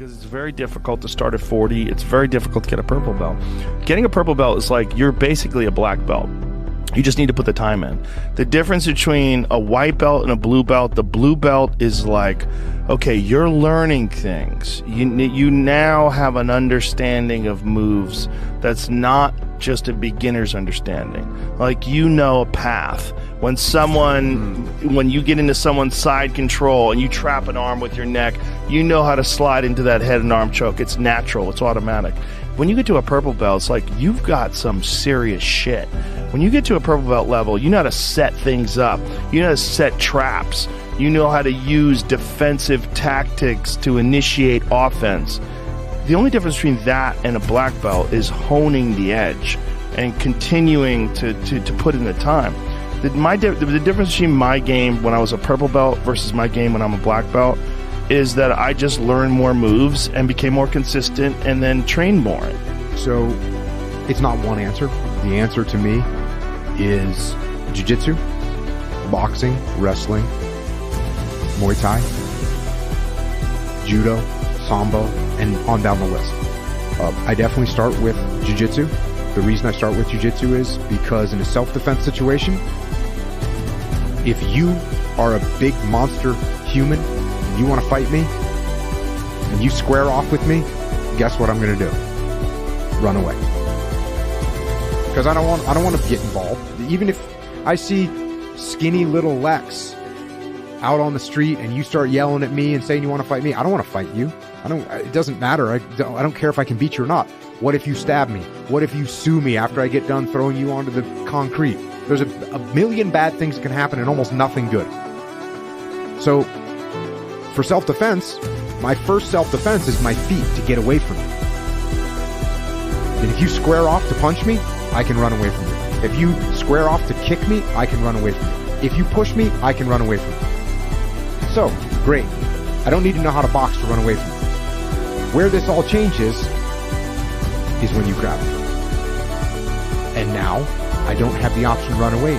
because it's very difficult to start at 40. It's very difficult to get a purple belt. Getting a purple belt is like you're basically a black belt. You just need to put the time in. The difference between a white belt and a blue belt, the blue belt is like, okay, you're learning things. You now have an understanding of moves that's not just a beginner's understanding. Like, you know a path. When you get into someone's side control and you trap an arm with your neck, you know how to slide into that head and arm choke. It's natural. It's automatic. When you get to a purple belt, it's like you've got some serious shit. When you get to a purple belt level, you know how to set things up. You know how to set traps. You know how to use defensive tactics to initiate offense. The only difference between that and a black belt is honing the edge and continuing to put in the time. The difference between my game when I was a purple belt versus my game when I'm a black belt is that I just learned more moves and became more consistent and then trained more. So it's not one answer. The answer to me is jiu-jitsu, boxing, wrestling, Muay Thai, judo, sambo, and on down the list. I definitely start with jiu-jitsu. The reason I start with jiu-jitsu is because in a self-defense situation, if you are a big monster human, and you want to fight me, and you square off with me, guess what I'm going to do? Run away. Because I don't want to get involved. Even if I see skinny little Lex out on the street and you start yelling at me and saying you want to fight me, I don't want to fight you. It doesn't matter. I don't care if I can beat you or not. What if you stab me? What if you sue me after I get done throwing you onto the concrete? There's a million bad things that can happen and almost nothing good. So for self-defense, my first self-defense is my feet to get away from you. And if you square off to punch me, I can run away from you. If you square off to kick me, I can run away from you. If you push me, I can run away from you. So, great. I don't need to know how to box to run away from you. Where this all changes is when you grab me. And now, I don't have the option to run away.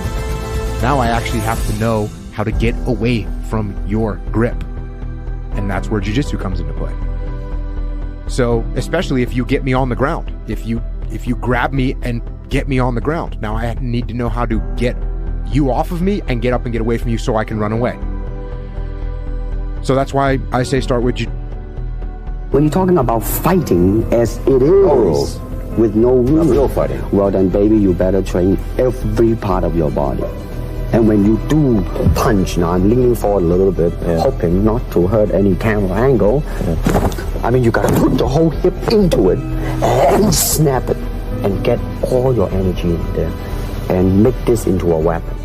Now I actually have to know how to get away from your grip. And that's where jiu-jitsu comes into play. So, especially if you get me on the ground. If you grab me and get me on the ground. Now I need to know how to get you off of me and get up and get away from you so I can run away. So that's why I say start with when you're talking about fighting as it is, with no rules, real fighting. Well then, baby, you better train every part of your body. And when you do punch, now I'm leaning forward a little bit, hoping not to hurt any camera angle. I mean, you gotta put the whole hip into it and snap it and get all your energy in there and make this into a weapon.